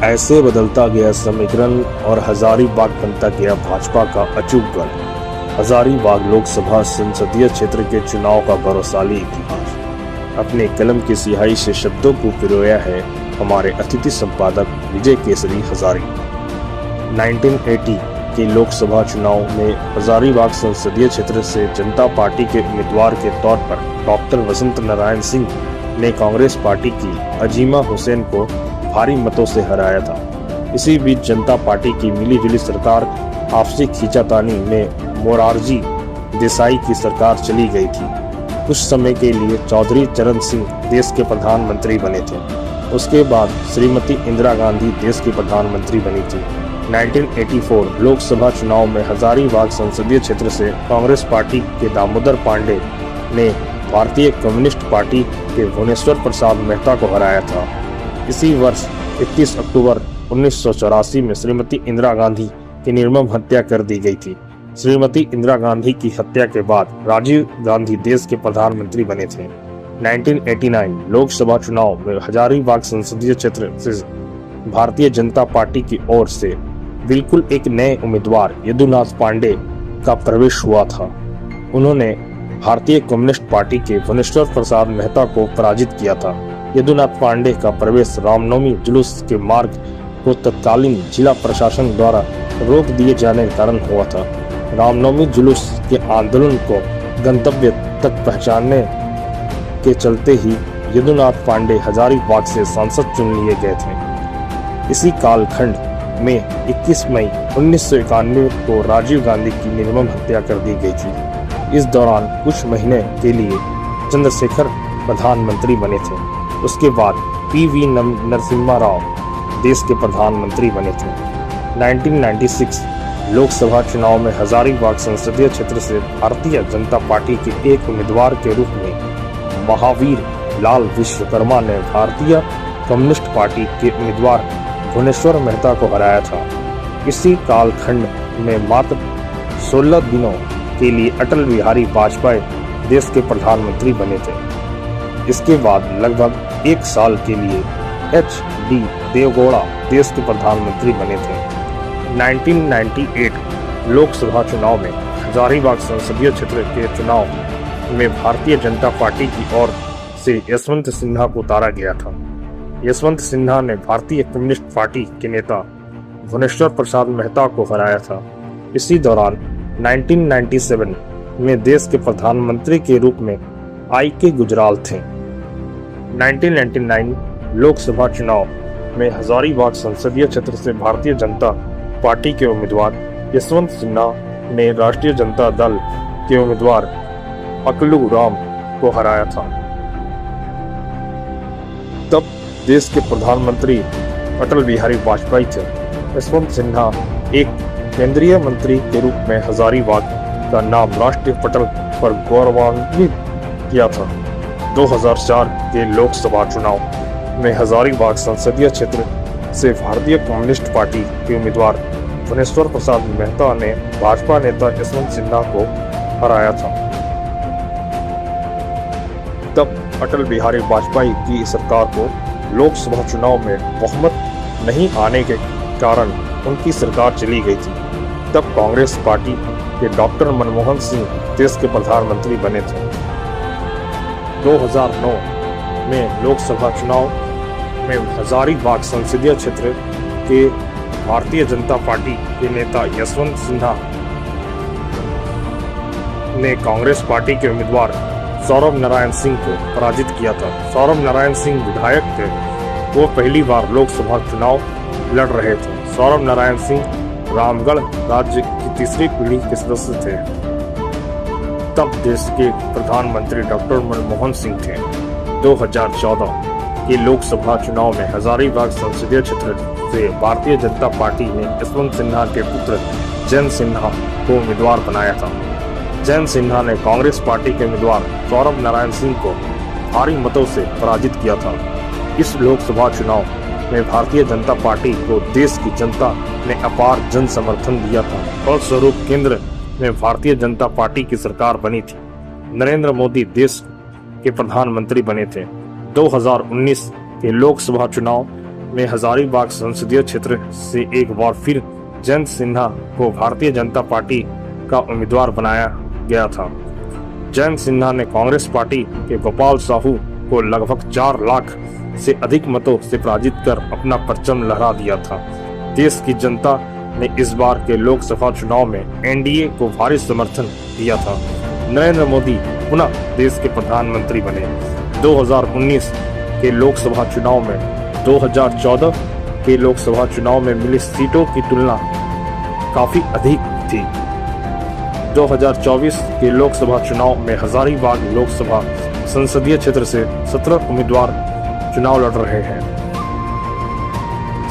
ऐसे बदलता गया समीकरण और हजारीबाग बनता गया भाजपा का अचूक गढ़। हजारीबाग लोकसभा संसदीय क्षेत्र के चुनाव का गौरवशाली इतिहास अपने कलम की स्याही से शब्दों को पिरोया है हमारे अतिथि संपादक विजय केसरी हजारी। 1980 के लोकसभा चुनाव में हजारीबाग संसदीय क्षेत्र से जनता पार्टी के उम्मीदवार के तौर पर डॉक्टर वसंत नारायण सिंह ने कांग्रेस पार्टी की अजीमा हुसैन को भारी मतों से हराया था। इसी बीच जनता पार्टी की मिलीजुली सरकार आपसी खींचातानी में मोरारजी देसाई की सरकार चली गई थी। कुछ समय के लिए चौधरी चरण सिंह देश के प्रधानमंत्री बने थे। उसके बाद श्रीमती इंदिरा गांधी देश की प्रधानमंत्री बनी थी। 1984 लोकसभा चुनाव में हजारीबाग संसदीय क्षेत्र से कांग्रेस पार्टी के दामोदर पांडे ने भारतीय कम्युनिस्ट पार्टी के भुवनेश्वर प्रसाद मेहता को हराया था। इसी वर्ष 31 अक्टूबर 1984 में श्रीमती इंदिरा गांधी की निर्मम हत्या कर दी गई थी। श्रीमती इंदिरा गांधी की हत्या के बाद राजीव गांधी देश के प्रधानमंत्री बने थे। 1989 लोकसभा चुनाव में हजारीबाग संसदीय क्षेत्र से भारतीय जनता पार्टी की ओर से बिल्कुल एक नए उम्मीदवार यदुनाथ पांडे का प्रवेश हुआ था। उन्होंने भारतीय कम्युनिस्ट पार्टी के भुवनेश्वर प्रसाद मेहता को पराजित किया था। यदुनाथ पांडे का प्रवेश रामनवमी जुलूस के मार्ग को तत्कालीन जिला प्रशासन द्वारा रोक दिए जाने के कारण हुआ था। रामनवमी जुलूस के आंदोलन को गंतव्य तक पहुंचाने के चलते ही यदुनाथ पांडे हजारीबाग से सांसद चुन लिए गए थे। इसी कालखंड में 21 मई 1991 को राजीव गांधी की निर्मम हत्या कर दी गई थी। इस दौरान कुछ महीने के लिए चंद्रशेखर प्रधानमंत्री बने थे। उसके बाद पीवी नरसिम्हा राव देश के प्रधानमंत्री बने थे। 1996 लोकसभा चुनाव में हजारीबाग संसदीय क्षेत्र से भारतीय जनता पार्टी के एक उम्मीदवार के रूप में महावीर लाल विश्वकर्मा ने भारतीय कम्युनिस्ट पार्टी के उम्मीदवार भुवनेश्वर मेहता को हराया था। इसी कालखंड में मात्र 16 दिनों के लिए अटल बिहारी वाजपेयी देश के प्रधानमंत्री बने थे। इसके बाद लगभग एक साल के लिए एच.डी. देवगौड़ा देश के प्रधानमंत्री बने थे। 1998 लोकसभा चुनाव में हजारीबाग संसदीय क्षेत्र के चुनाव में भारतीय जनता पार्टी की ओर से यशवंत सिन्हा को उतारा गया था। यशवंत सिन्हा ने भारतीय कम्युनिस्ट पार्टी के नेता भुवनेश्वर प्रसाद मेहता को हराया था। इसी दौरान 1997 में देश के प्रधानमंत्री के रूप में आई.के. गुजराल थे। 1999 लोकसभा चुनाव में हजारीबाग संसदीय क्षेत्र से भारतीय जनता पार्टी के उम्मीदवार यशवंत सिन्हा ने राष्ट्रीय जनता दल के उम्मीदवार अकलू राम को हराया था। तब देश के प्रधानमंत्री अटल बिहारी वाजपेयी थे। यशवंत सिन्हा एक केंद्रीय मंत्री के रूप में हजारीबाग का नाम राष्ट्रीय पटल पर गौरवान्वित किया था। 2004 के लोकसभा चुनाव में हजारीबाग संसदीय क्षेत्र से भारतीय कम्युनिस्ट पार्टी के उम्मीदवार भुवनेश्वर प्रसाद मेहता ने भाजपा नेता यशवंत सिन्हा को हराया था। तब अटल बिहारी वाजपेयी की सरकार को लोकसभा चुनाव में बहुमत नहीं आने के कारण उनकी सरकार चली गई थी। तब कांग्रेस पार्टी के डॉक्टर मनमोहन सिंह देश के प्रधानमंत्री बने थे। 2009 में लोकसभा चुनाव में हजारीबाग संसदीय क्षेत्र के भारतीय जनता पार्टी के नेता यशवंत सिन्हा ने कांग्रेस पार्टी के उम्मीदवार सौरभ नारायण सिंह को पराजित किया था। सौरभ नारायण सिंह विधायक थे। वो पहली बार लोकसभा चुनाव लड़ रहे थे। सौरभ नारायण सिंह रामगढ़ राज्य की तीसरी पीढ़ी के सदस्य थे। तब देश के प्रधानमंत्री डॉक्टर मनमोहन सिंह थे। 2014 के लोकसभा चुनाव में हजारीबाग संसदीय क्षेत्र से भारतीय जनता पार्टी ने यशवंत सिन्हा के पुत्र जयंत सिन्हा को उम्मीदवार बनाया था। जयंत सिन्हा ने कांग्रेस पार्टी के उम्मीदवार सौरभ नारायण सिंह को भारी मतों से पराजित किया था। इस लोकसभा चुनाव में भारतीय जनता पार्टी को देश की जनता ने अपार जन समर्थन दिया था। फलस्वरूप केंद्र में भारतीय जनता पार्टी की सरकार बनी थी। नरेंद्र मोदी देश के प्रधानमंत्री बने थे। 2019 के लोकसभा चुनाव में हजारीबाग संसदीय क्षेत्र से एक बार फिर जयंत सिन्हा को भारतीय जनता पार्टी का उम्मीदवार बनाया गया था। जयंत सिन्हा ने कांग्रेस पार्टी के गोपाल साहू को लगभग 4 लाख से अधिक मतों से पराजित कर अपना परचम लहरा दिया था। देश की जनता ने इस बार के लोकसभा चुनाव में एनडीए को भारी समर्थन दिया था। नरेंद्र मोदी पुनः देश के प्रधानमंत्री बने। 2019 के लोकसभा चुनाव में 2014 के लोकसभा चुनाव में मिली सीटों की तुलना काफी अधिक थी। 2024 के लोकसभा चुनाव में हजारीबाग लोकसभा संसदीय क्षेत्र से 17 उम्मीदवार चुनाव लड़ रहे हैं।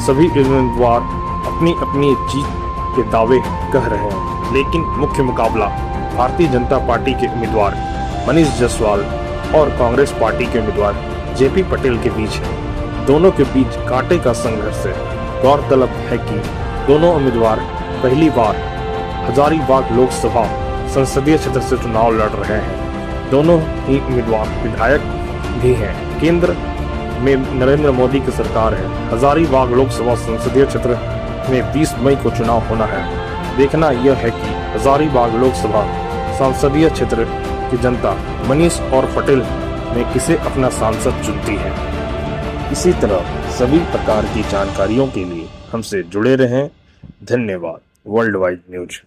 सभी उम्मीदवार अपनी अपनी जीत के दावे कह रहे हैं, लेकिन मुख्य मुकाबला भारतीय जनता पार्टी के उम्मीदवार मनीष जायसवाल और कांग्रेस पार्टी के उम्मीदवार जेपी पटेल के बीच है। दोनों के बीच कांटे का संघर्ष है। गौरतलब है कि दोनों उम्मीदवार पहली बार हजारीबाग लोकसभा संसदीय क्षेत्र से चुनाव लड़ रहे हैं। दोनों ही उम्मीदवार विधायक भी हैं। केंद्र में नरेंद्र मोदी की सरकार है। हजारीबाग लोकसभा संसदीय क्षेत्र में 20 मई को चुनाव होना है। देखना यह है कि हजारीबाग लोकसभा संसदीय क्षेत्र की जनता मनीष और पटेल में किसे अपना सांसद चुनती है। इसी तरह सभी प्रकार की जानकारियों के लिए हमसे जुड़े रहें। धन्यवाद। World wide news.